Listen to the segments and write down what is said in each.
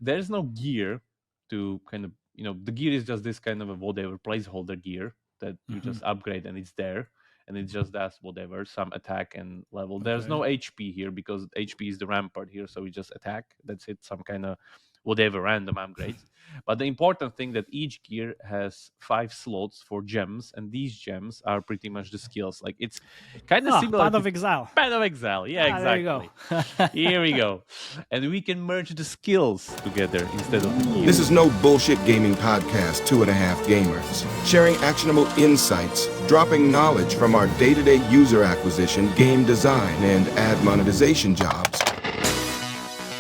there's no gear to kind of, the gear is just this kind of a whatever placeholder gear that you just upgrade and it's there. And it just does whatever, some attack and level. There's no HP here because HP is the rampart here, so we just attack. That's it, some kind of whatever random upgrades. But the important thing that each gear has 5 slots for gems, and these gems are pretty much the skills. Like it's kind of similar Path of Exile. Path of Exile, yeah, exactly. There you go. Here we go. And we can merge the skills together instead of... This is no bullshit gaming podcast, 2.5 gamers. Sharing actionable insights, dropping knowledge from our day-to-day user acquisition, game design, and ad monetization jobs.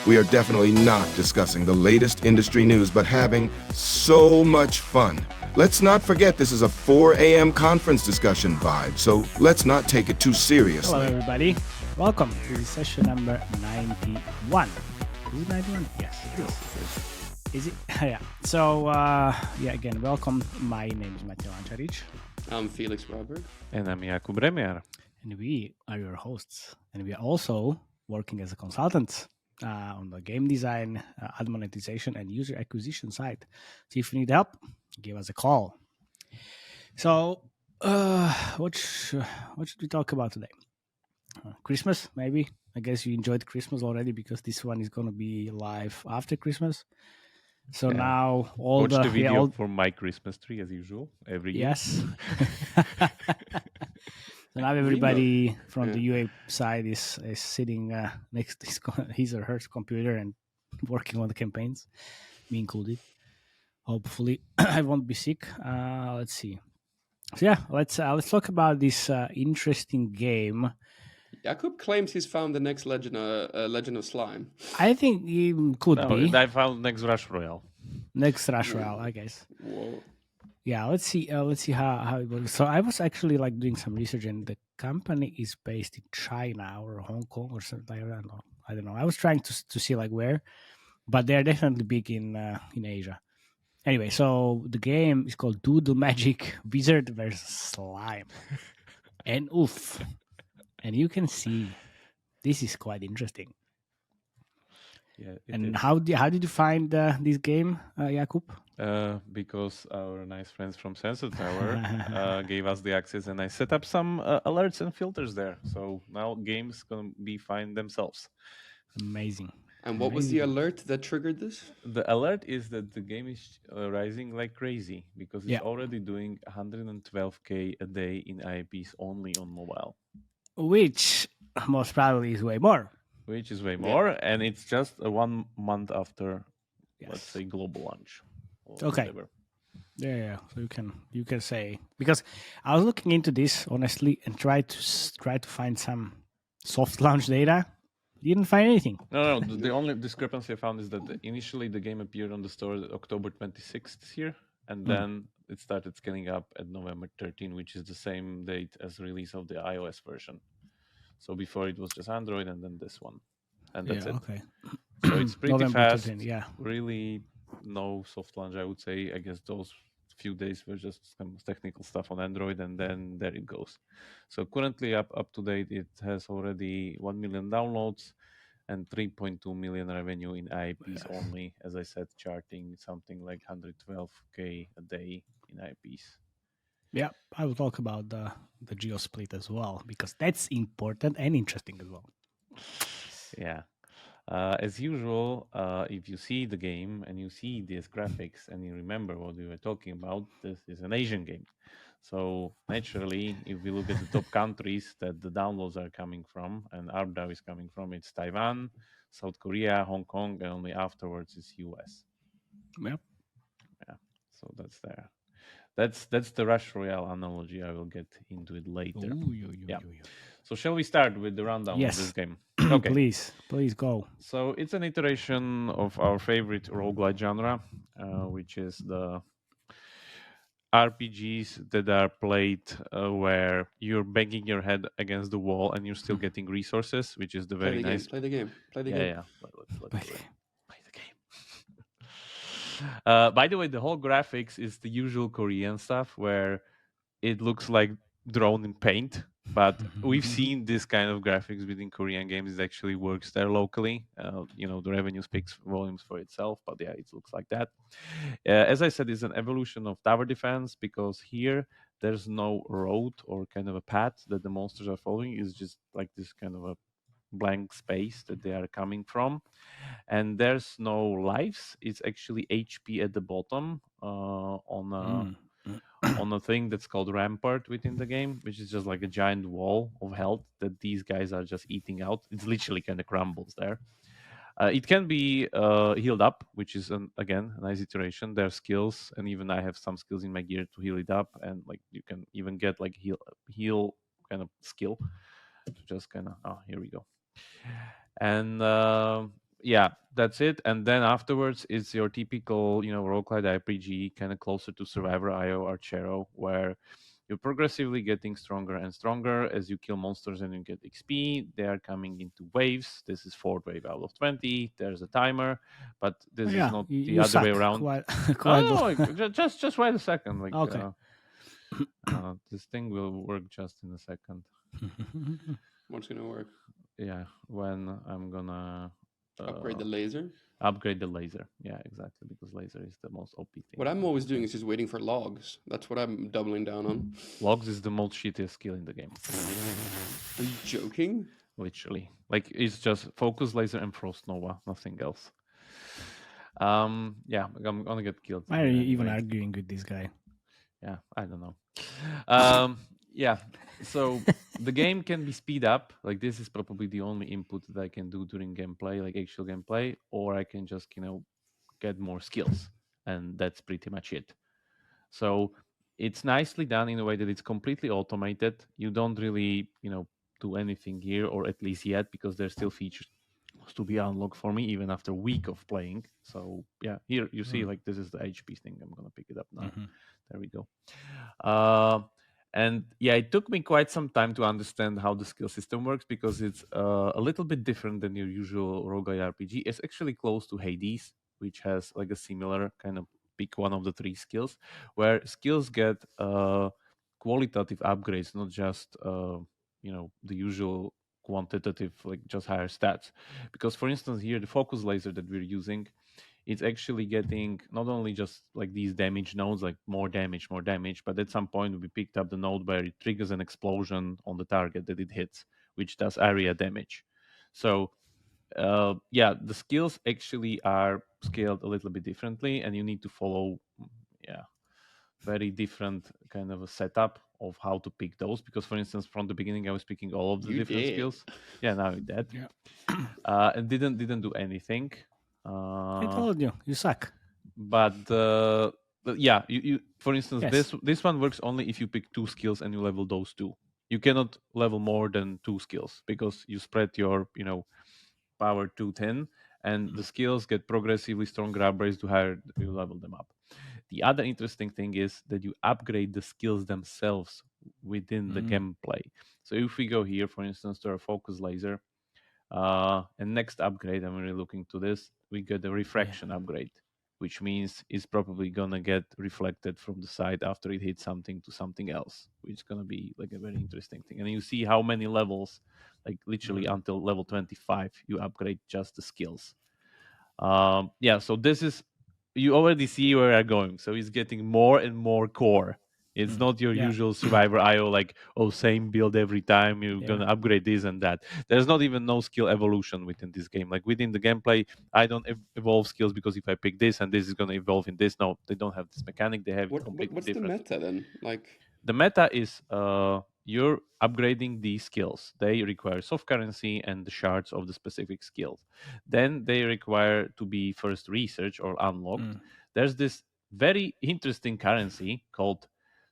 We are definitely not discussing the latest industry news, but having so much fun. Let's not forget this is a 4 a.m. conference discussion vibe, so let's not take it too seriously. Hello, everybody. Welcome to session number 91. Is it 91? Yes, it is. Is it? Yeah. So, again, welcome. My name is Matej Lancaric. I'm Felix Braberg. And I'm Jakub Remia. And we are your hosts. And we are also working as a consultant on the game design, ad monetization, and user acquisition side. So if you need help, give us a call. So, what should we talk about today? Christmas, maybe. I guess you enjoyed Christmas already because this one is going to be live after Christmas. So now watch the video for my Christmas tree as usual every year. Yes. So now everybody from the UA side is sitting next to his or her computer and working on the campaigns, me included. Hopefully, I won't be sick. Let's see. So yeah, let's talk about this interesting game. Jakub claims he's found the next Legend of Slime. I think he could be. I found next Rush Royale. Next Rush Royale, I guess. Whoa. Yeah, let's see how it works. So I was actually doing some research, and the company is based in China or Hong Kong or something. I don't know. I was trying to see where, but they're definitely big in Asia. Anyway, so the game is called Doodle Magic Wizard versus Slime, and oof, and you can see this is quite interesting. Yeah, and how did you find this game, Jakub? Because our nice friends from Sensor Tower gave us the access, and I set up some alerts and filters there. So now games gonna be fine themselves. Amazing. And what was the alert that triggered this? The alert is that the game is rising like crazy because it's already doing 112k a day in IPs only on mobile. Which most probably is way more. Which is way more, and it's just 1 month after, let's say, global launch. Okay. Whatever. Yeah. So you can say, because I was looking into this honestly and try to find some soft launch data. Didn't find anything. No. The only discrepancy I found is that initially the game appeared on the store October 26th this year, and then it started scaling up at November 13, which is the same date as release of the iOS version. So before it was just Android and then this one. And that's it. Okay. So it's pretty fast. 13, Really no soft launch, I would say. I guess those few days were just some technical stuff on Android, and then there it goes. So currently up to date, it has already 1 million downloads and 3.2 million revenue in IPs only. As I said, charting something like 112k a day in IPs. Yeah, I will talk about the geo split as well, because that's important and interesting as well. Yeah. As usual, if you see the game and you see these graphics and you remember what we were talking about, this is an Asian game. So naturally, if we look at the top countries that the downloads are coming from and ARPDAU is coming from, it's Taiwan, South Korea, Hong Kong, and only afterwards is US. Yep. Yeah, so that's there. That's the Rush Royale analogy. I will get into it later. So shall we start with the rundown of this game? Okay. Please go. So it's an iteration of our favorite roguelite genre, which is the RPGs that are played where you're banging your head against the wall and you're still getting resources, which is the very nice. Play the game. Yeah. Let's play the game. By the way, the whole graphics is the usual Korean stuff where it looks like drawn in paint. But we've seen this kind of graphics within Korean games. It actually works there locally. The revenue speaks volumes for itself, but yeah, it looks like that. As I said, it's an evolution of tower defense, because here there's no road or kind of a path that the monsters are following. It's just like this kind of a blank space that they are coming from, and there's no lives. It's actually HP at the bottom, on a thing that's called rampart within the game, which is just like a giant wall of health that these guys are just eating out. It's literally kind of crumbles there. It can be healed up, which is again a nice iteration. There are skills, and even I have some skills in my gear to heal it up, and like you can even get like heal kind of skill to just kind of, oh, here we go. And yeah, that's it. And then afterwards, it's your typical, roguelike RPG, kind of closer to Survivor IO Archero, where you're progressively getting stronger and stronger as you kill monsters and you get XP. They are coming into waves. This is 4th wave out of 20. There's a timer, but this is not the other way around. Quite Just wait a second. Like, okay. this thing will work just in a second. What's gonna work? Yeah, when I'm gonna Upgrade the laser. Upgrade the laser. Yeah, exactly, because laser is the most OP thing. What I'm always doing is just waiting for logs. That's what I'm doubling down on. Logs is the most shittiest skill in the game. Are you joking? Literally, like it's just focus laser and frost nova, nothing else. Yeah, I'm gonna get killed. Why are you even arguing with this guy? Yeah, I don't know. Yeah, so the game can be speed up. Like this is probably the only input that I can do during gameplay, like actual gameplay, or I can just get more skills, and that's pretty much it. So it's nicely done in a way that it's completely automated. You don't really do anything here, or at least yet, because there's still features to be unlocked for me even after a week of playing. So yeah, here you see like this is the HP thing. I'm gonna pick it up now. There we go. And yeah, it took me quite some time to understand how the skill system works, because it's a little bit different than your usual roguelike RPG. It's actually close to Hades, which has like a similar kind of pick one of the 3 skills, where skills get qualitative upgrades, not just the usual quantitative, like just higher stats. Because for instance here, the focus laser that we're using, it's actually getting not only just like these damage nodes, like more damage, but at some point we picked up the node where it triggers an explosion on the target that it hits, which does area damage. So yeah, the skills actually are scaled a little bit differently, and you need to follow very different kind of a setup of how to pick those. Because for instance, from the beginning I was picking all of the different skills. Yeah, now it did. Yeah. And didn't do anything. I told you suck. But yeah, you for instance, this one works only if you pick 2 skills and you level those 2. You cannot level more than 2 skills, because you spread your power too thin, and the skills get progressively stronger upgrades to higher you level them up. The other interesting thing is that you upgrade the skills themselves within the gameplay. So if we go here, for instance, to our focus laser, and next upgrade, I'm really looking to this, we get a refraction upgrade, which means it's probably gonna get reflected from the side after it hits something to something else, which is gonna be like a very interesting thing. And you see how many levels, like literally until level 25, you upgrade just the skills. Yeah, so this is, you already see where I'm going. So it's getting more and more core. It's not your usual Survivor IO, like, oh, same build every time, you're gonna upgrade this and that. There's not even no skill evolution within this game. Like within the gameplay, I don't evolve skills because if I pick this and this is gonna evolve in this. No, they don't have this mechanic. They have it completely different. What's the meta then? Like the meta is you're upgrading these skills. They require soft currency and the shards of the specific skills. Then they require to be first researched or unlocked. There's this very interesting currency called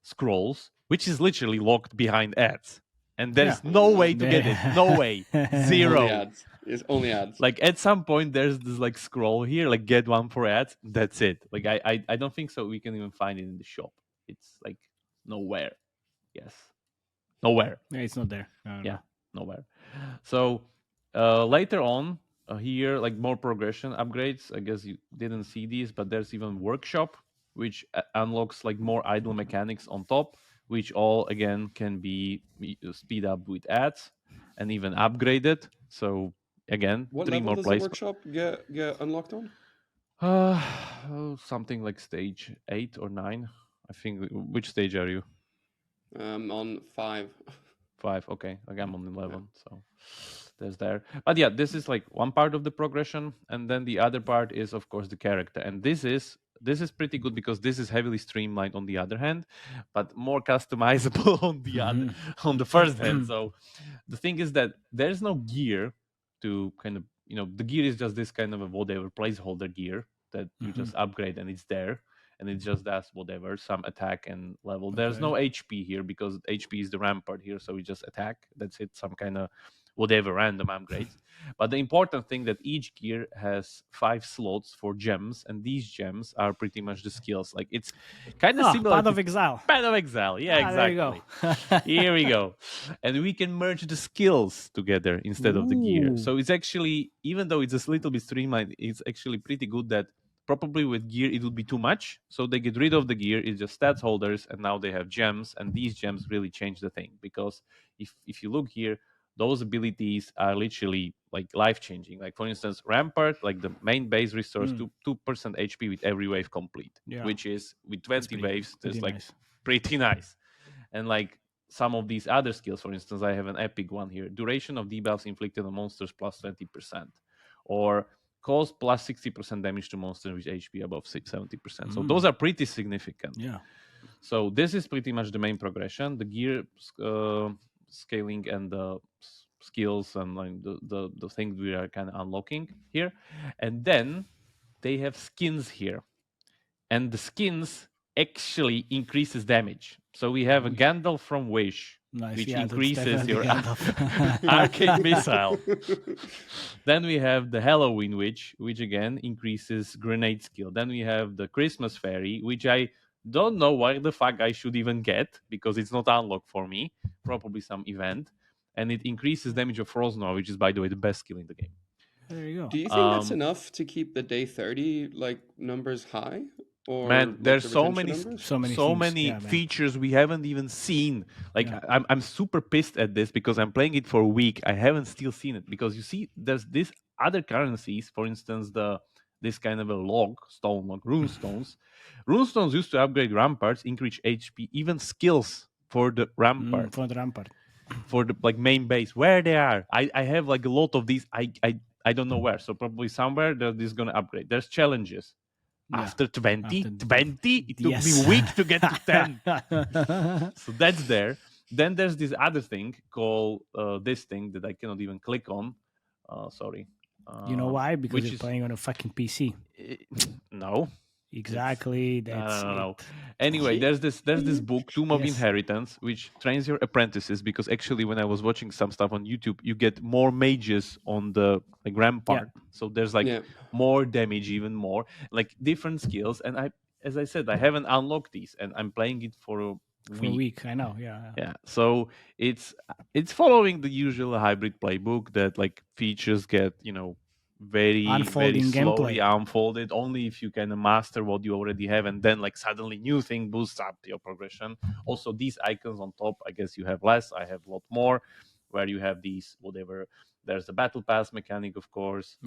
scrolls, which is literally locked behind ads. And there's no way to get it. No way. Zero. Only ads. It's only ads. Like at some point there's this like scroll here, like get one for ads. That's it. Like I don't think so we can even find it in the shop. It's like nowhere. Yes. Nowhere. Yeah, it's not there. No. Nowhere. So later on here, like more progression upgrades. I guess you didn't see these, but there's even workshop, which unlocks like more idle mechanics on top, which all again can be speed up with ads and even upgraded. So again, What 3 level more does the placements. workshop get unlocked on? Something like stage 8 or 9. I think. Which stage are you? On 5. 5. Okay, like I'm on 11. So there's there. But yeah, this is like one part of the progression, and then the other part is of course the character, and this is pretty good because this is heavily streamlined on the other hand, but more customizable on the other on the first hand. So the thing is that there's no gear to kind of the gear is just this kind of a whatever placeholder gear that you just upgrade and it's there, and it just does whatever, some attack and level. There's no HP here because HP is the rampart here, so we just attack. That's it, some kind of whatever random upgrades. But the important thing that each gear has 5 slots for gems, and these gems are pretty much the skills. Like it's kind of similar Path to of Exile. Path of Exile. Yeah, exactly. There you go. Here we go. And we can merge the skills together instead of the gear. Ooh. So it's actually, even though it's a little bit streamlined, it's actually pretty good that probably with gear it would be too much. So they get rid of the gear, it's just stats holders, and now they have gems, and these gems really change the thing. Because if you look here, those abilities are literally like life-changing. Like for instance, Rampart, like the main base restores 2% HP with every wave complete, which is with 20 waves, that's like pretty nice. And like some of these other skills, for instance, I have an epic one here. Duration of debuffs inflicted on monsters plus 20%. Or cause plus 60% damage to monsters with HP above 70%. So those are pretty significant. Yeah. So this is pretty much the main progression. The gear scaling and the skills and like the things we are kind of unlocking here. And then they have skins here. And the skins actually increases damage. So we have a Gandalf from Wish, which increases your arcane missile. Then we have the Halloween Witch, which again increases grenade skill. Then we have the Christmas Fairy, which I don't know why the fuck I should even get because it's not unlocked for me. Probably some event. And it increases damage of Frostnova, which is, by the way, the best skill in the game. There you go. Do you think that's enough to keep the day 30 like numbers high? Or man, like there's the so retention many numbers? features we haven't even seen. Like I'm super pissed at this because I'm playing it for a week. I haven't still seen it because you see there's this other currencies, for instance, this kind of a stone log, runestones. Runestones used to upgrade ramparts, increase HP, even skills for the rampart. For the like main base, where they are. I have like a lot of these. I don't know where. So probably somewhere that is gonna upgrade. There's challenges. After 20, it took me a week to get to 10. So that's there. Then there's this other thing called this thing that I cannot even click on. Sorry. You know why? Because you're playing on a fucking PC. No. Exactly. That's no. Anyway, there's this book, Tomb of Inheritance, which trains your apprentices. Because actually, when I was watching some stuff on YouTube, you get more mages on the like rampart. So there's like more damage, even more like different skills. And as I said, I haven't unlocked these, and I'm playing it for a week. I know. Yeah. So it's following the usual hybrid playbook that like features get very slowly unfolded only if you can master what you already have, and then like suddenly new thing boosts up your progression. Also, these icons on top, I guess you have less, I have a lot more, where you have these whatever. There's the battle pass mechanic, of course.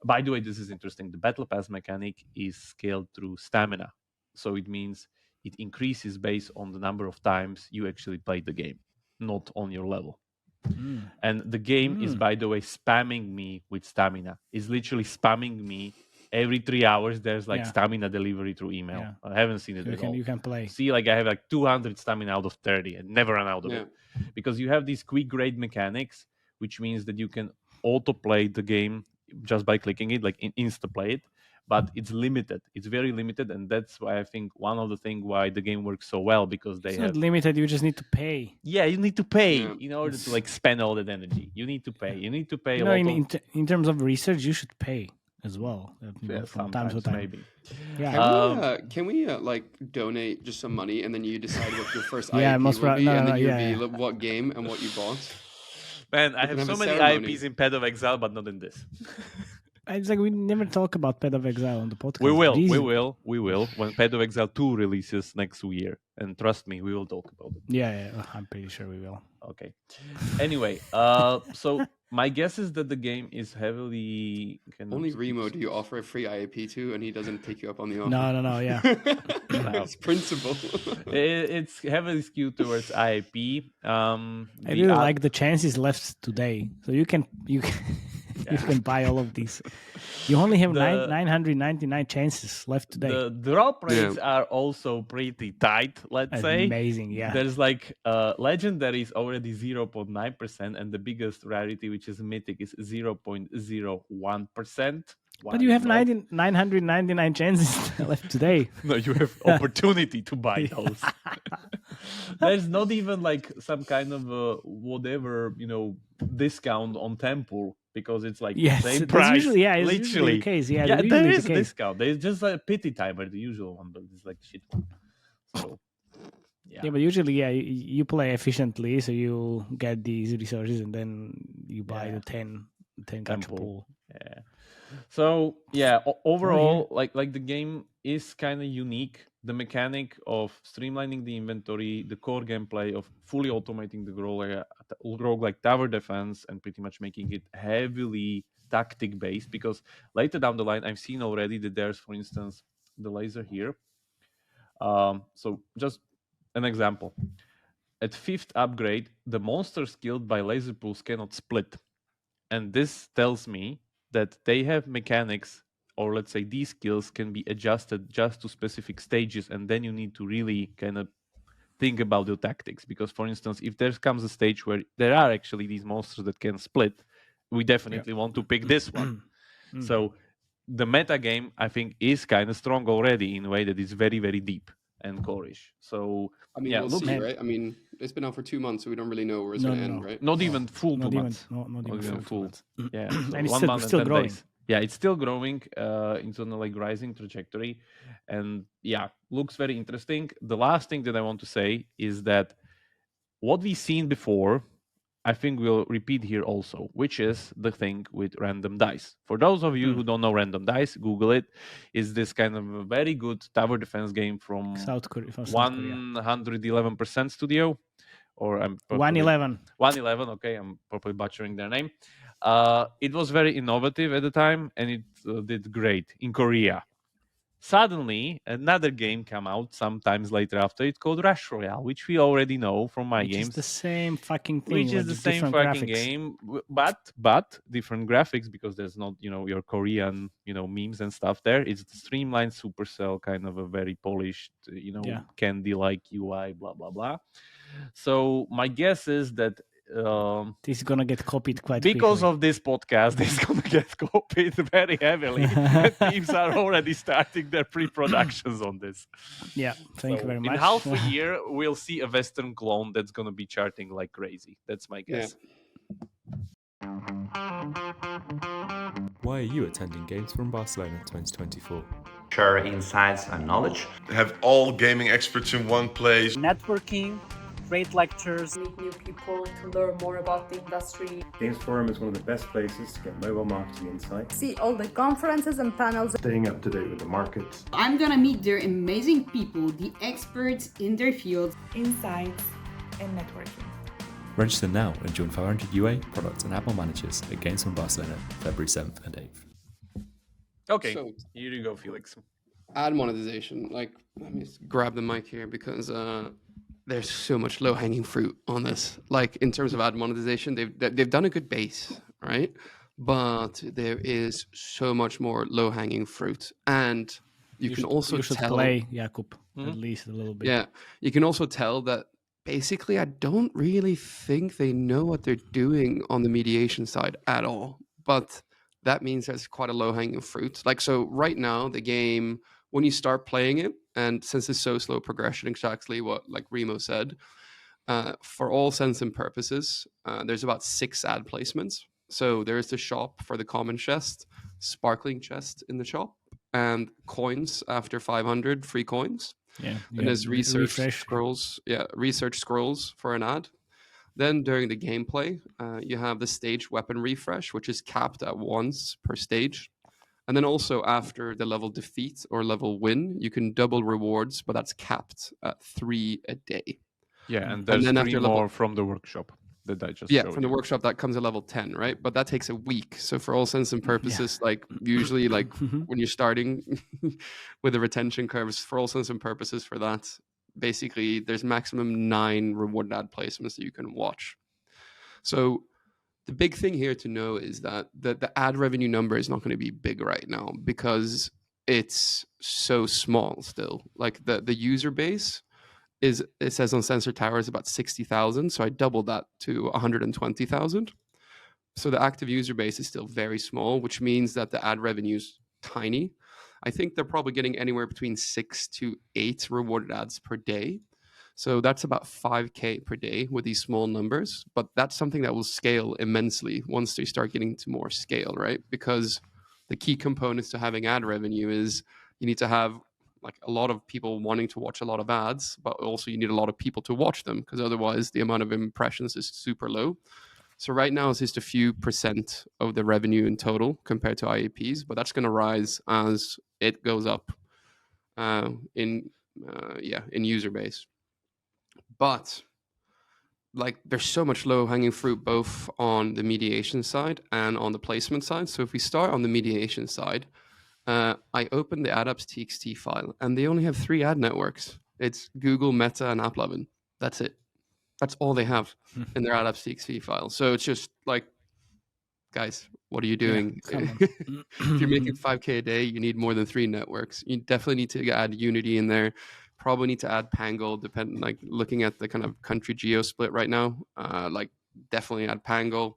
By the way, this is interesting. The battle pass mechanic is scaled through stamina, so it means it increases based on the number of times you actually play the game, not on your level. And the game is, by the way, spamming me with stamina. It's literally spamming me every 3 hours. There's like stamina delivery through email. I haven't seen it at all. You can play. See, like I have like 200 stamina out of 30 and never run out of it. Because you have these quick grade mechanics, which means that you can auto play the game just by clicking it, like insta play it. But it's limited. It's very limited, and that's why I think one of the things why the game works so well, because it's not limited. You just need to pay. Yeah, you need to pay in order to like spend all that energy. You need to pay. You need to pay. In terms of research, you should pay as well. From time to time, maybe. Yeah. Can we like donate just some money, and then you decide what your first IP will be, and then you what game and what you bought? Man, I have so many IPs in Path of Exile, but not in this. It's like we never talk about Path of Exile on the podcast. We will. When Path of Exile 2 releases next year. And trust me, we will talk about it. Yeah, I'm pretty sure we will. Okay. Anyway, so my guess is that the game is heavily... Only Remo do you offer a free IAP to, and he doesn't take you up on the offer. No, yeah. It's principle. It's heavily skewed towards IAP. I really like the chances left today. So you can you can buy all of these. You only have 999 chances left today. The drop rates are also pretty tight, let's say. Amazing, yeah. There's like legendary is already 0.9%, and the biggest rarity, which is mythic, is 0.01%. But you have 999 chances left today. No, you have opportunity to buy those. There's not even like some kind of whatever, discount on Temple, because it's like the same price. Usually, literally the case. Yeah, there is a discount. There's just a pity timer, the usual one, but it's like shit one. So yeah, but usually, you play efficiently, so you get these resources, and then you buy the 10 gacha pool. Yeah. So overall, like the game is kind of unique. The mechanic of streamlining the inventory, the core gameplay of fully automating the roguelike tower defense, and pretty much making it heavily tactic based. Because later down the line, I've seen already that there's, for instance, the laser here. So just an example. At 5th upgrade, the monsters killed by laser pools cannot split, and this tells me that they have mechanics, or let's say these skills can be adjusted just to specific stages, and then you need to really kind of think about your tactics. Because, for instance, if there comes a stage where there are actually these monsters that can split, we definitely want to pick this one. So the meta game, I think, is kind of strong already in a way that it's very, very deep and core-ish. So I mean, we'll see, right? I mean, it's been out for 2 months, so we don't really know where it's going to end, right? Not even full 2 months. Not even full. Yeah, so and it's 1 month still and 10 growing. days. Yeah, it's still growing into a rising trajectory, and looks very interesting. The last thing that I want to say is that what we've seen before, I think we'll repeat here also, which is the thing with random dice. For those of you who don't know random dice, Google it. It's this kind of a very good tower defense game from South Korea. 111% Studio, or I'm 111. 111. Okay, I'm probably butchering their name. It was very innovative at the time, and it did great in Korea. Suddenly, another game came out sometimes later after it called Rush Royale, which we already know from my games. It's the same fucking thing. Which is the same fucking game, but different graphics, because there's not, your Korean, memes and stuff there. It's the streamlined Supercell kind of a very polished, candy-like UI, blah, blah, blah. So my guess is that this is gonna get copied quite because quickly. of this podcast. This is gonna get copied very heavily. Teams are already starting their pre-productions on this. Yeah, thank you very much. In half a year, we'll see a Western clone that's gonna be charting like crazy. That's my guess. Why are you attending Games from Barcelona 2024? Share insights and knowledge. Have all gaming experts in one place. Networking. Great lectures. Meet new people to learn more about the industry. Games Forum is one of the best places to get mobile marketing insight. See all the conferences and panels. Staying up to date with the market. I'm gonna meet their amazing people, the experts in their field. Insights and networking. Register now and join 500 UA, product and admon managers at Games from Barcelona, February 7th and 8th. Okay, so here you go, Felix. Ad monetization. Let me grab the mic here because there's so much low-hanging fruit on this. Like, in terms of ad monetization, they've done a good base, right? But there is so much more low-hanging fruit, and you can also tell. Play Jakub at least a little bit. Yeah, you can also tell that basically, I don't really think they know what they're doing on the mediation side at all. But that means there's quite a low-hanging fruit. So right now, the game, when you start playing it, and since it's so slow progression, exactly what Remo said, for all sense and purposes, there's about 6 ad placements. So there's the shop for the common chest, sparkling chest in the shop, and coins after 500 free coins. Yeah, and there's research scrolls. Yeah, research scrolls for an ad. Then during the gameplay, you have the stage weapon refresh, which is capped at once per stage. And then also after the level defeat or level win, you can double rewards, but that's capped at 3 a day. Yeah, and there's then 3 after more level, from the workshop that I just yeah, showed from the you. workshop that comes at level 10, right? But that takes a week. So for all sense and purposes, like usually like when you're starting with the retention curves, for all sense and purposes for that, basically there's maximum 9 rewarded ad placements that you can watch. So the big thing here to know is that the ad revenue number is not going to be big right now because it's so small still. Like the user base is, it says on Sensor Tower, is about 60,000. So I doubled that to 120,000. So the active user base is still very small, which means that the ad revenue is tiny. I think they're probably getting anywhere between 6 to 8 rewarded ads per day. So that's about 5K per day with these small numbers. But that's something that will scale immensely once they start getting to more scale, right? Because the key components to having ad revenue is you need to have like a lot of people wanting to watch a lot of ads, but also you need a lot of people to watch them because otherwise the amount of impressions is super low. So right now it's just a few percent of the revenue in total compared to IAPs, but that's going to rise as it goes up in user base. But like there's so much low hanging fruit both on the mediation side and on the placement side. So if we start on the mediation side, I opened the AdApps.txt file and they only have 3 ad networks. It's Google, Meta, and AppLovin. That's it. That's all they have in their AdApps.txt file. So it's just like, guys, what are you doing? Yeah, if you're making 5K a day, you need more than 3 networks. You definitely need to add Unity in there. Probably need to add Pangle, like looking at the kind of country geo split right now. Like definitely add Pangle.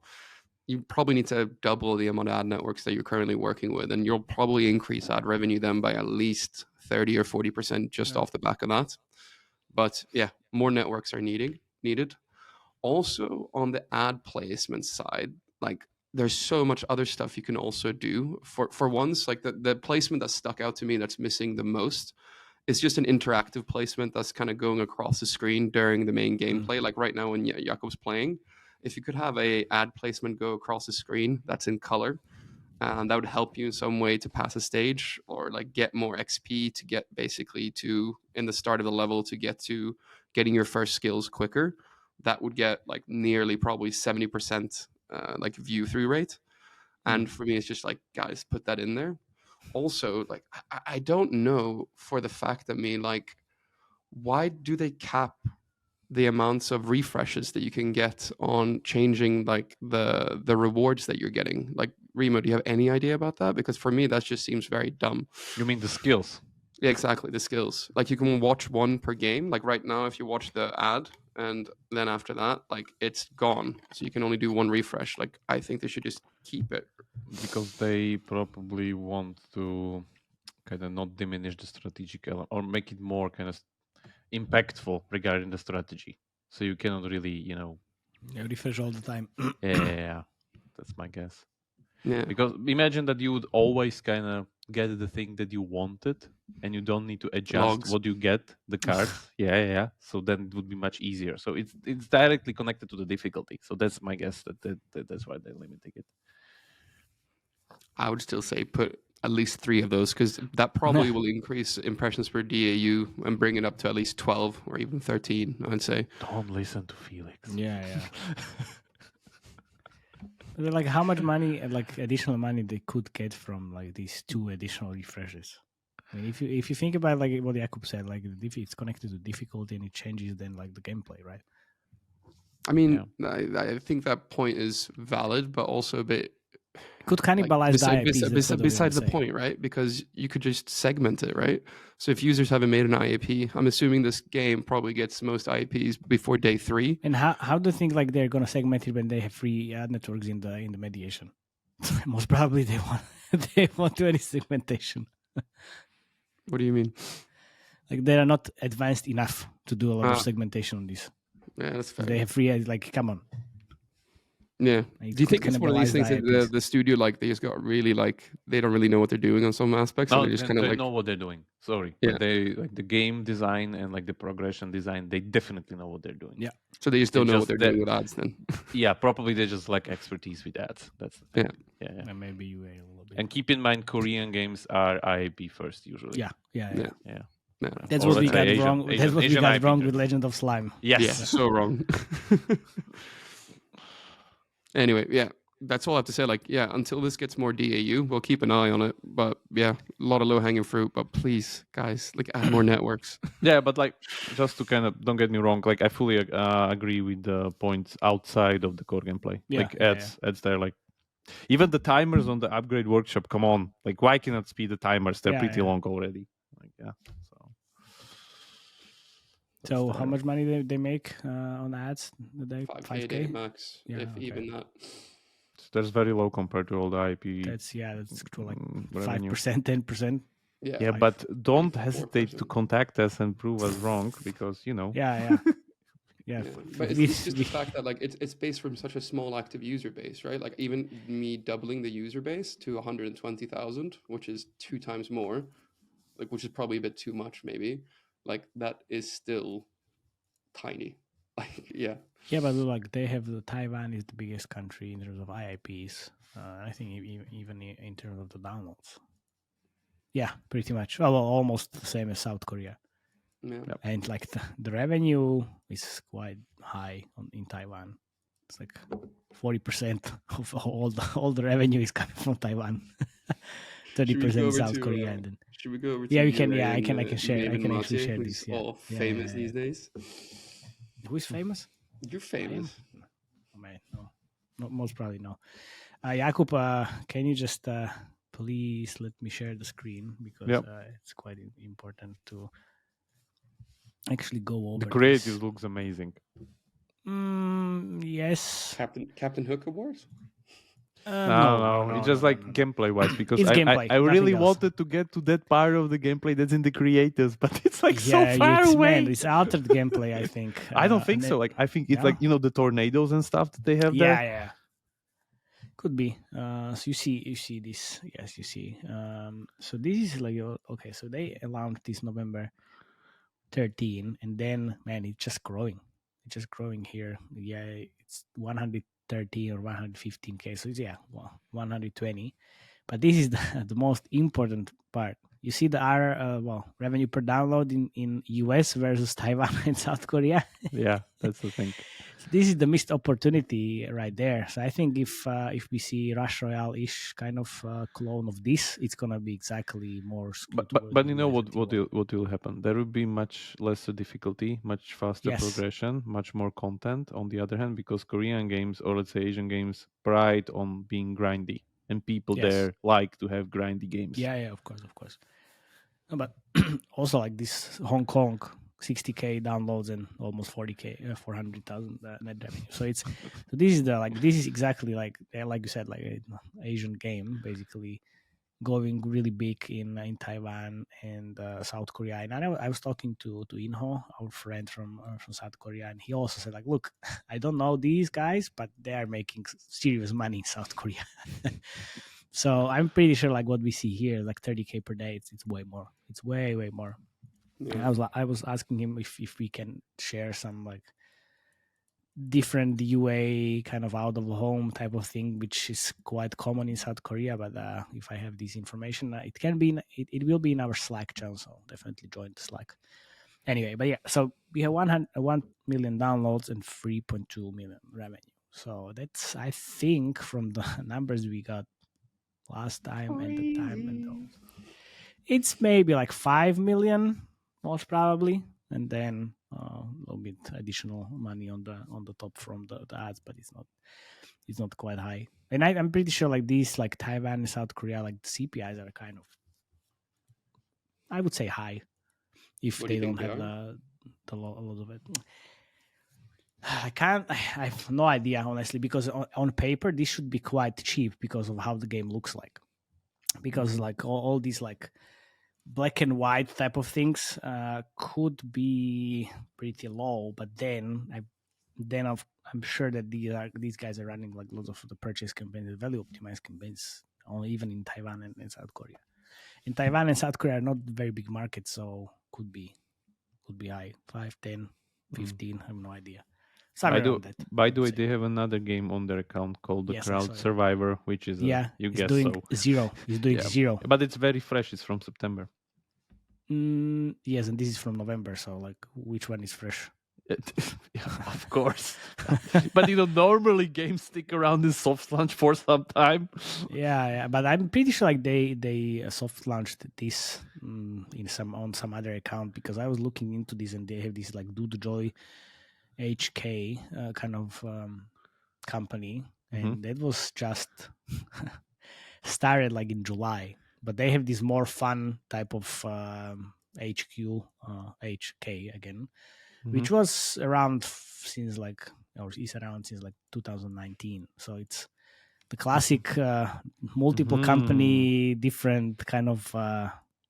You probably need to double the amount of ad networks that you're currently working with, and you'll probably increase ad revenue then by at least 30 or 40% just off the back of that. But yeah, more networks are needed. Also on the ad placement side, like there's so much other stuff you can also do. For once, like the placement that stuck out to me that's missing the most is just an interactive placement that's kind of going across the screen during the main gameplay. Like right now when Jakub's playing, if you could have a ad placement go across the screen that's in color, that would help you in some way to pass a stage or like get more XP to get basically to in the start of the level to get to getting your first skills quicker. That would get like nearly probably 70% like view through rate. And for me, it's just like, guys, put that in there. Also, like, I don't know for the fact that like, why do they cap the amounts of refreshes that you can get on changing like the rewards that you're getting? Like, Remo, do you have any idea about that? Because for me, that just seems very dumb. You mean the skills? Yeah, exactly, the skills. Like you can watch 1 per game. Like right now, if you watch the ad and then after that, like it's gone. So you can only do 1 refresh. Like I think they should just keep it. Because they probably want to kind of not diminish the strategic element or make it more kind of impactful regarding the strategy. So you cannot really, refresh all the time. Yeah, that's my guess. Yeah. Because imagine that you would always kind of get the thing that you wanted and you don't need to adjust what you get, the cards. Yeah. So then it would be much easier. So it's directly connected to the difficulty. So that's my guess that's why they're limiting it. I would still say put at least 3 of those because that probably will increase impressions per DAU and bring it up to at least 12 or even 13, I'd say. Don't listen to Felix. Yeah. Like how much money, like additional money they could get from like these 2 additional refreshes? I mean, if you think about like what Jakub said, like if it's connected to difficulty and it changes then like the gameplay, right? I mean, I think that point is valid, but also a bit could cannibalize the besides the point, right? Because you could just segment it, right? So if users haven't made an IAP, I'm assuming this game probably gets most IAPs before day 3. And how do you think like they're gonna segment it when they have free ad networks in the mediation? Most probably they won't do any segmentation. What do you mean? Like they are not advanced enough to do a lot of segmentation on this. Yeah, that's fair. They have free, like, come on. Yeah. Do you think it's one of these things that the studio, like, they just got really, like, they don't really know what they're doing on some aspects? No, they just kind of like know what they're doing. Sorry. Yeah. But they, like, the game design and, like, the progression design, they definitely know what they're doing. Yeah. So they just don't know what they're doing with ads then? Yeah, probably they just lack expertise with ads. That's the thing. Yeah. And maybe UA a little bit. And keep in mind, Korean games are IAP first usually. Yeah. That's Or what we let's say got wrong. That's what we Asian got IP wrong too. with Legend of Slime. Yes. Yeah, so wrong. Anyway, yeah, that's all I have to say. Like, yeah, until this gets more DAU, we'll keep an eye on it. But yeah, a lot of low hanging fruit. But please, guys, like add more networks. Yeah, but like, just to kind of, don't get me wrong, like I fully agree with the points outside of the core gameplay. Yeah, like yeah, ads there, like even the timers on the upgrade workshop. Come on, like why cannot speed the timers? They're pretty long already. Like So how much money they make on ads a day? 5K a day max, even that. That's very low compared to all the IP. That's to like revenue. 5%, 10%. Yeah, but don't hesitate to contact us and prove us wrong because Yeah. But it's just the fact that like it's based from such a small active user base, right? Like even me doubling the user base to 120,000, which is 2 times more, like which is probably a bit too much, maybe. Like that is still tiny. Like yeah, but like they have Taiwan is the biggest country in terms of IIPs. I think even in terms of the downloads. Yeah, pretty much. Well, almost the same as South Korea. Yeah. And like the revenue is quite high in Taiwan. It's like 40% of all the revenue is coming from Taiwan. 30% South Korea. And then, should we go over? Yeah, we can. Yeah, I can share. I can actually share who's this. Yeah. all famous these days. Who's famous? You're famous. Oh, man, no, most probably no. Jakub, can you just please let me share the screen because it's quite important to actually go over. The creative looks amazing. Yes. Captain Hook Awards? No. It's just like gameplay wise because I really wanted to get to that part of the gameplay that's in the creators, but it's like so far away. Man, it's altered gameplay, I think. I don't think so. Like I think it's like the tornadoes and stuff that they have there. Yeah. Could be. So you see this. Yes, you see. So this is like okay. So they launched this November 13, and then man, it's just growing. It's just growing here. Yeah, it's 130 or 115K. So it's 120. But this is the most important part. You see the revenue per download in US versus Taiwan and South Korea. Yeah, that's the thing. So this is the missed opportunity right there. So I think if we see Rush Royale-ish kind of clone of this, it's gonna be exactly more. But you know what will happen? There will be much lesser difficulty, much faster progression, much more content. On the other hand, because Korean games or let's say Asian games pride on being grindy. And people there like to have grindy games. Yeah, of course. No, but also like this Hong Kong, 60K downloads and almost 40K, 400,000 net revenue. So this is exactly like you said, like an Asian game, basically going really big in Taiwan and South Korea. And I was talking to Inho, our friend from South Korea, and he also said like, look, I don't know these guys, but they are making serious money in South Korea. So I'm pretty sure like what we see here, like 30K per day, it's way more. It's way more. Yeah. And I was asking him if we can share some like different UA kind of out of home type of thing, which is quite common in South Korea. But if I have this information, it can be it will be in our Slack channel, so definitely join the Slack. Anyway, but yeah, so we have 1 million downloads and 3.2 million revenue. So that's, I think, from the numbers we got last time and the time and those, it's maybe like 5 million most probably, and then a little bit additional money on the top from the ads, but it's not quite high. And I'm pretty sure like these like Taiwan and South Korea, like the CPIs are kind of, I would say, high if they don't have the lot of it. I have no idea honestly, because on paper this should be quite cheap because of how the game looks like, because like all these like black and white type of things could be pretty low, but then I'm sure that these guys are running like lots of the purchase campaigns, the value optimized campaigns, only even in Taiwan and South Korea. In Taiwan and South Korea are not very big markets, so could be high, 5, 10, 15. I have no idea. somewhere around that. By the way, they have another game on their account called the Yes, I Crowd saw it. Survivor, which is you he's guess doing so. zero. He's doing zero. But it's very fresh. It's from September. Yes, and this is from November. So, like, which one is fresh? Of course. But normally games stick around in soft launch for some time. Yeah, but I'm pretty sure like they soft launched this on some other account, because I was looking into this and they have this like Doodle Joy HK kind of company, and that was just started like in July. But they have this more fun type of HK again, which was around since like, or is around since like 2019. So it's the classic multiple company, different kind of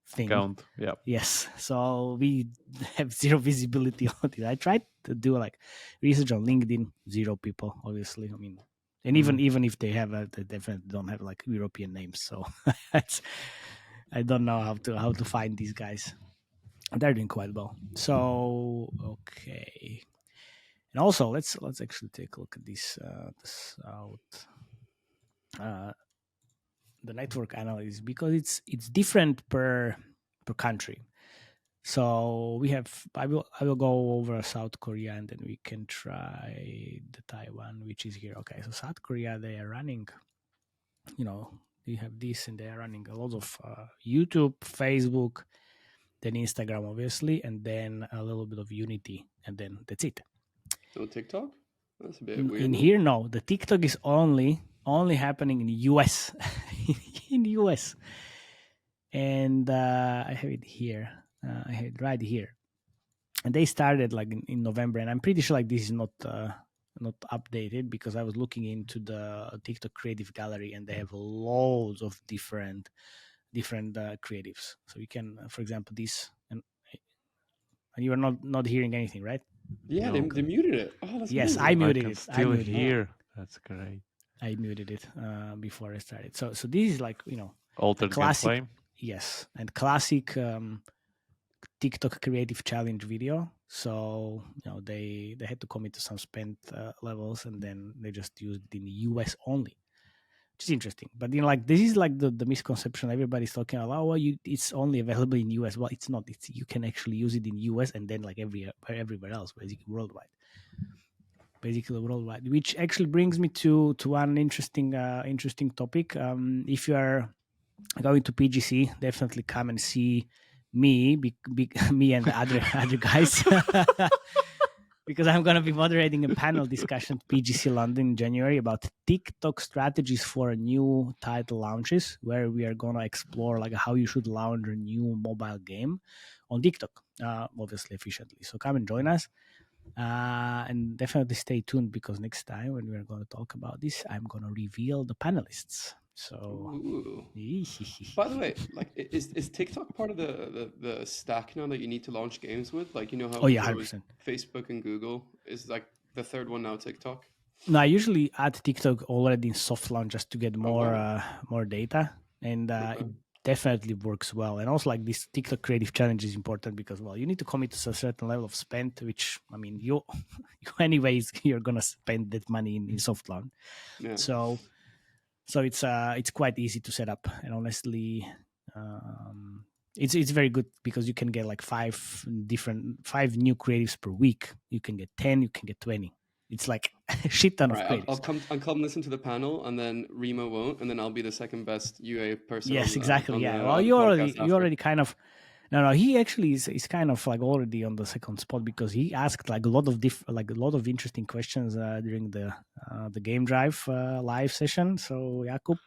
thing. Account, yeah. Yes. So we have zero visibility on it. I tried to do like research on LinkedIn, zero people, obviously. I mean, and even if they have, they definitely don't have like European names. So I don't know how to find these guys. They're doing quite well. So okay, and also let's actually take a look at this out the network analysis, because it's different per country. So we have I will go over South Korea, and then we can try the Taiwan, which is here. Okay, so South Korea, they are running, they have this, and they are running a lot of YouTube, Facebook, then Instagram, obviously, and then a little bit of Unity, and then that's it. No TikTok? That's a bit weird. In here, no. The TikTok is only happening in the US. In the US. And I have it here. I have it right here. And they started like in November, and I'm pretty sure like this is not updated, because I was looking into the TikTok creative gallery, and they have loads of different creatives. So you can, for example, this, and you are not hearing anything, right? Yeah, they muted it. Oh, that's yes, amazing. I muted it. Still here. That's great. I muted it before I started. So this is like altered classic. Gameplay. Yes, and classic TikTok creative challenge video. So they had to commit to some spend levels, and then they just used it in the US only, which is interesting. But like this is like the misconception everybody's talking about. Oh, it's only available in US. Well, it's not. It's you can actually use it in US and then like everywhere else, basically worldwide. Which actually brings me to one interesting topic. If you are going to PGC, definitely come and see me and the other guys, because I'm going to be moderating a panel discussion at PGC London in January about TikTok strategies for new title launches, where we are going to explore like how you should launch a new mobile game on TikTok, obviously efficiently. So come and join us. And definitely stay tuned, because next time when we're going to talk about this, I'm going to reveal the panelists. So, by the way, like, is TikTok part of the stack now that you need to launch games with? Like, how 100%. Facebook and Google is like the third one now, TikTok. No, I usually add TikTok already in soft launch just to get more data, and it definitely works well. And also, like, this TikTok creative challenge is important because, well, you need to commit to a certain level of spend, which, I mean, you anyways, you're gonna spend that money in soft launch. Yeah. So it's quite easy to set up, and honestly, it's very good because you can get like 5 new creatives per week. You can get 10, you can get 20. It's like a shit ton of creatives. I'll come listen to the panel, and then Remia won't, and then I'll be the second best UA person. Yes, exactly. Well, you already kind of. No. He actually is kind of like already on the second spot because he asked like a lot of interesting questions during the Game Drive live session. So Jakub,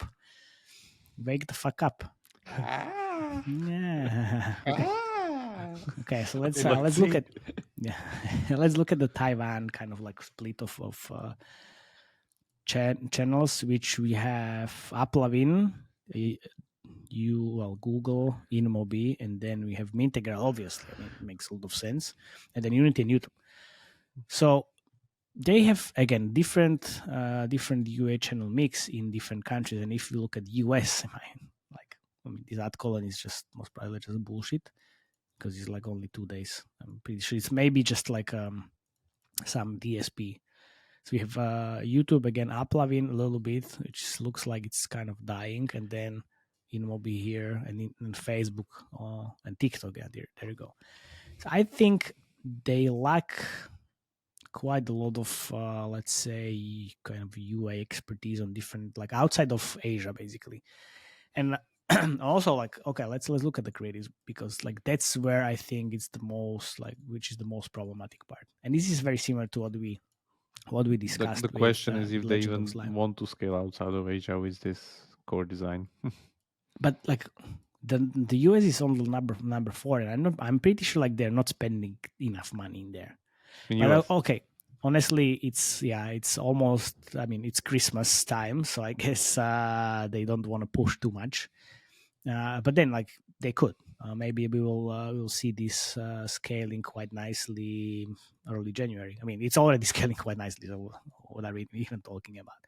wake the fuck up. Yeah. Okay, so let's look at let's look at the Taiwan kind of like split of channels, which we have Uplavin, Google, InMobi, and then we have Mintegral. Obviously, I mean, it makes a lot of sense, and then Unity and YouTube. So they have again different UA channel mix in different countries, and if you look at US, I mean, this ad colon is just most probably just bullshit. Because it's like only 2 days. I'm pretty sure it's maybe just like some DSP. So we have YouTube again, uploving a little bit, which looks like it's kind of dying, and then InMobi here, and in Facebook and TikTok. Yeah, there you go. So I think they lack quite a lot of, let's say, kind of UA expertise on different, like outside of Asia, basically. And also, like, okay, let's look at the creatives, because like that's where I think it's the most, like, which is the most problematic part. And this is very similar to what we discussed. The question is if they Legend even of Slime. want to scale outside of Asia with this core design. But like the US is on number 4, and I'm pretty sure like they're not spending enough money in there. But, okay, honestly, it's almost, I mean, it's Christmas time, so I guess they don't want to push too much. But then, like, they could. Maybe we'll see this scaling quite nicely early January. I mean, it's already scaling quite nicely, so what are we even talking about?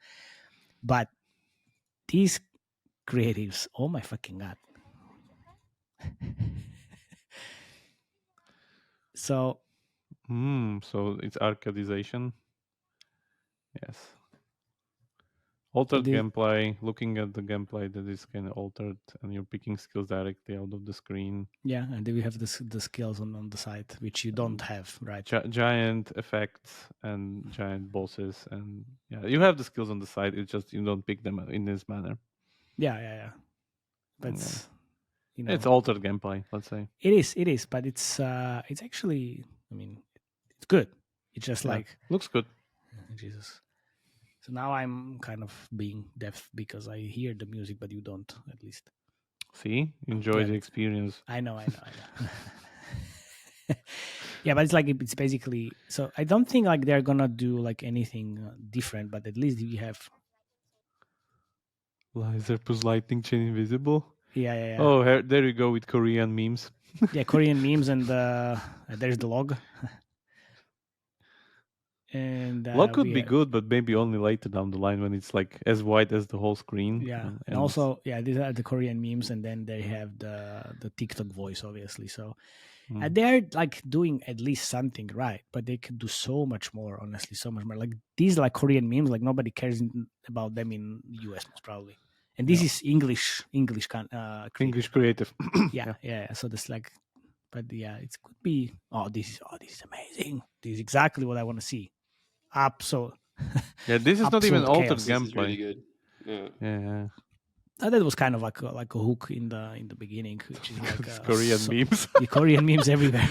But these creatives, oh my fucking god. So it's arcadeization. Yes. Altered gameplay, looking at the gameplay that is kind of altered, and you're picking skills directly out of the screen. Yeah, and then we have the skills on the side, which you don't have, right? Giant effects and giant bosses, and yeah, you have the skills on the side. It's just you don't pick them in this manner. Yeah. But it's altered gameplay, let's say. It is, but it's actually, I mean, it's good. It's just like looks good. Jesus. So now I'm kind of being deaf because I hear the music, but you don't, at least. See, enjoy the experience. I know. Yeah, but it's like it's basically. So I don't think like they're gonna do like anything different, but at least you have. Lazarus lightning chain invisible. Yeah. Oh, there you go with Korean memes. Yeah, Korean memes, and there's the log. And log could be good, but maybe only later down the line when it's like as wide as the whole screen. Yeah, and also these are the Korean memes, and then they have the TikTok voice, obviously. So they're like doing at least something right, but they could do so much more. Honestly, so much more. Like these like Korean memes, like nobody cares about them in US most probably. And this is English creative. yeah. So this like, but yeah, it could be. This is amazing. This is exactly what I want to see. This is not even altered gameplay. This is really good. Yeah. That was kind of like a hook in the beginning, which is like Korean memes. Korean memes everywhere.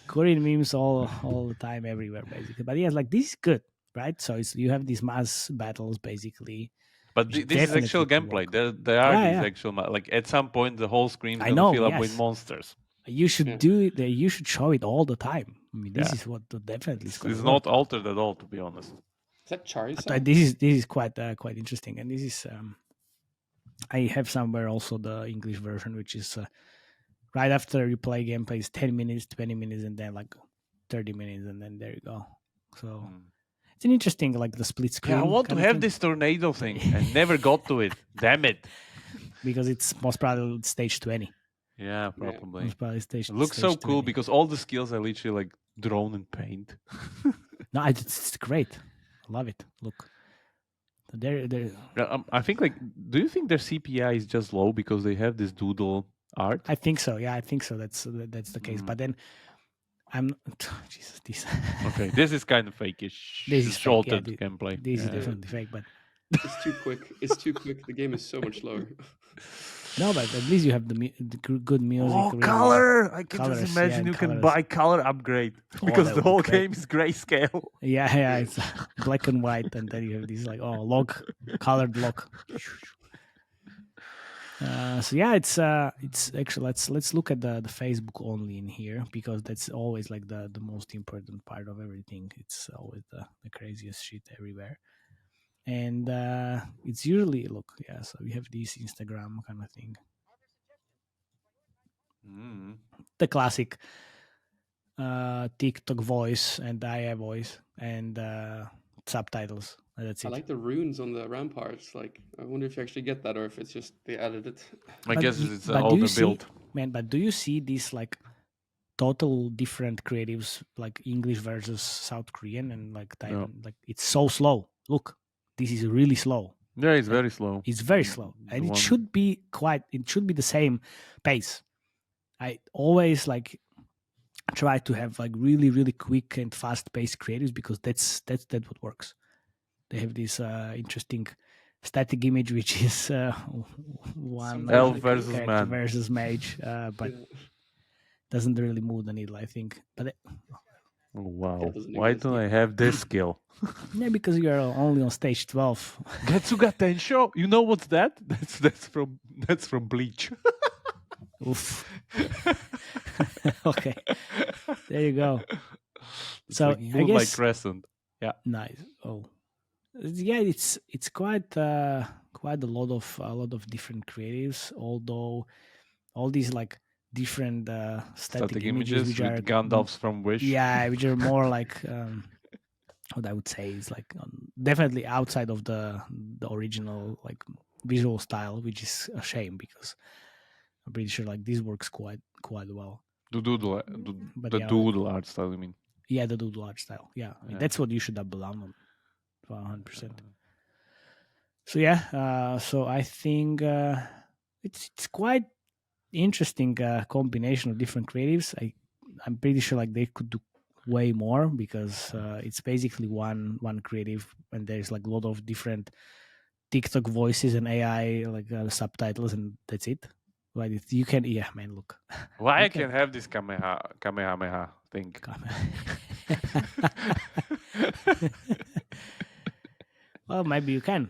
Korean memes all the time, everywhere, basically. But yeah, like this is good, right? So you have these mass battles, basically. But this is actual gameplay. There are these actual, like at some point the whole screen is gonna fill up with monsters. You should do it. You should show it all the time. I mean, this is what definitely is. It's not altered at all, to be honest. Is that Charizard? This is quite interesting, and this is. I have somewhere also the English version, which is right after you play gameplay is 10 minutes, 20 minutes, and then like 30 minutes, and then there you go. So it's an interesting, like the split screen. Yeah, I want to have this tornado thing. I never got to it. Damn it! Because it's most probably stage 20. Yeah, probably. Most probably stage. It looks so cool because all the skills are literally like drawn in paint. No, it's great. I love it. Look. There. I think like, do you think their CPI is just low because they have this doodle art? I think so. Yeah, I think so. That's the case. But then Jesus, this. Okay, this is kind of fakeish. This is altered gameplay. This is definitely fake, but it's too quick. It's too quick. The game is so much slower. No, but at least you have the good music. Oh, really color! I can just imagine you can buy color upgrade because the whole game is grayscale. Yeah, it's black and white, and then you have this like colored log. So yeah, it's actually let's look at the Facebook only in here, because that's always like the most important part of everything. It's always the craziest shit everywhere. And it's usually so we have this Instagram kind of thing. The classic TikTok voice and AI voice and subtitles. That's it. I like the runes on the ramparts. Like, I wonder if you actually get that or if it's just they added it. I guess it's an older build. Man, but do you see this like total different creatives, like English versus South Korean and like Taiwan. Like it's so slow. Look, this is really slow. Yeah, it's very slow. It's very slow, and it should be the same pace. I always like try to have like really, really quick and fast paced creatives because that's what works. They have this interesting static image, which is one elf versus man versus mage, but doesn't really move the needle, I think. But wow, why don't I have this skill? Yeah, because you're only on stage 12. Getsuga Tensho, you know what's that? That's from Bleach. Oof. Okay, there you go. It's so like I guess like Crescent. Yeah, nice. Oh, yeah, it's quite a lot of different creatives. Although all these like different static images which with are Gandalfs from Wish. Yeah, which are more like what I would say is like definitely outside of the original like visual style, which is a shame because I'm pretty sure like this works quite well. The doodle, doodle art style, I mean. Yeah, the doodle art style. Yeah, I mean, that's what you should double down on, 100%. So yeah, so I think it's quite interesting combination of different creatives. I'm pretty sure like they could do way more because it's basically one creative, and there's like a lot of different TikTok voices and AI like subtitles, and that's it. Right? You can, yeah, man. Look, why I can have this Kamehameha thing? Well, maybe you can.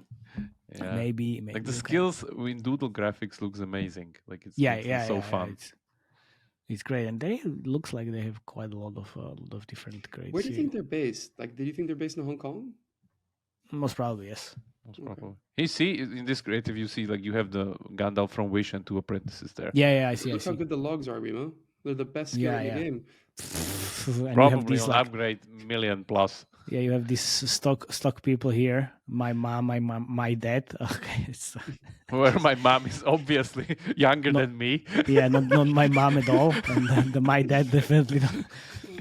Yeah. Maybe like the skills in Doodle graphics looks amazing. Like it's so fun. It's great, and they looks like they have quite a lot of different grades. Where do you think they're based? Like, do you think they're based in Hong Kong? Most probably, yes. Most probably. You see in this creative, you see like you have the Gandalf from Wish and 2 apprentices there. Yeah, I see. Look how good the logs are, Remo. They're the best skill in the game. Probably on upgrade million plus. Yeah, you have these stock people here. My mom, my dad. Okay, where my mom is obviously younger than me. Yeah, not my mom at all, and my dad definitely not.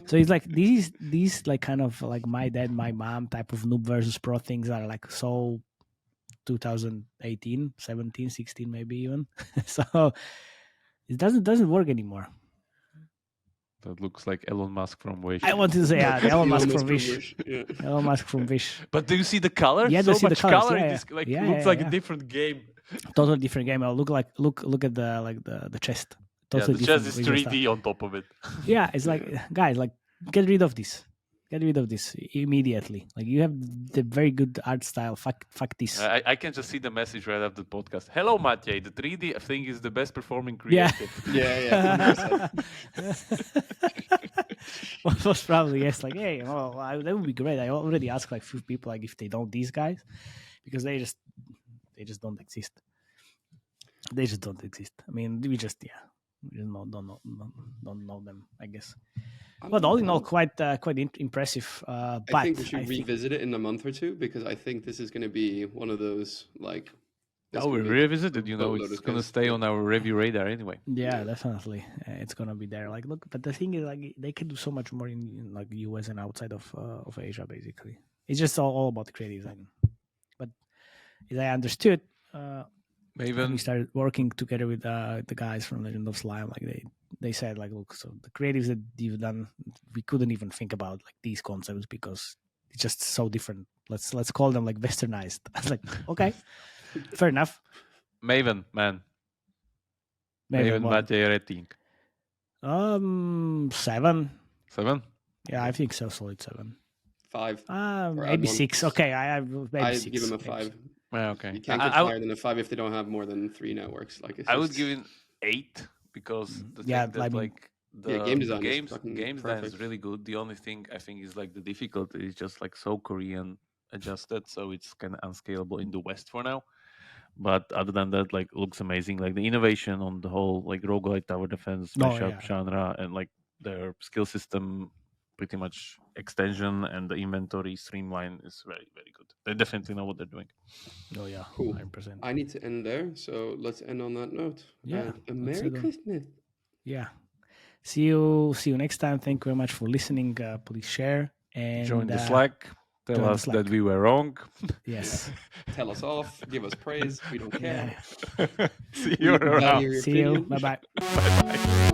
So it's like these like kind of like my dad, my mom type of noob versus pro things are like so 2018, 17, 16 maybe even. So it doesn't work anymore. That looks like Elon Musk from Wish. I wanted to say Elon Musk from Wish. Yeah. Elon Musk from Wish. But do you see the color? Yeah, so see much the colors. color Yeah, in this. Like looks like a different game. Totally different game. Look at the chest. Totally the chest is 3D on top of it. Yeah, it's like guys, like get rid of this. Get rid of this immediately. Like you have the very good art style. Fuck this. I can just see the message right after the podcast. Hello, Matej. The 3D thing is the best performing creative. Yeah. Most probably yes. Like, hey, that would be great. I already asked like few people like if they know these guys because they just don't exist. They just don't exist. I mean, we just don't know them, I guess. But all in all, quite impressive. But I think we should revisit it in a month or two because I think this is going to be one of those like. Oh, we revisited. It's going to stay on our review radar anyway. Yeah, definitely, it's going to be there. Like, look, but the thing is, like, they can do so much more in like the US and outside of Asia. Basically, it's just all about the creative design. But as I understood, when we started working together with the guys from Legend of Slime, like they said like, look, so the creatives that you've done, we couldn't even think about like these concepts because it's just so different. Let's call them like westernized. I was like, okay, fair enough. Maven, man. Maven Matej rating. 7. 7? Yeah, I think so. Solid 7. 5. Maybe 6. Okay, I give him a 5. Okay. You can't get higher than a 5 if they don't have more than 3 networks. Like I would give it 8 because the game design is really good. The only thing I think is like the difficulty is just like so Korean adjusted, so it's kind of unscalable in the West for now. But other than that, like looks amazing. Like the innovation on the whole like roguelike tower defense mashup genre and like their skill system pretty much extension and the inventory streamline is very, very good. They definitely know what they're doing. Oh yeah, cool. 100%. I need to end there, so let's end on that note. Yeah, Merry Christmas. Yeah. See you next time. Thank you very much for listening. Please share and Join the Slack. Tell us that we were wrong. Yes. Tell us off. Give us praise. We don't care. See you around. See you. Bye-bye. Bye-bye.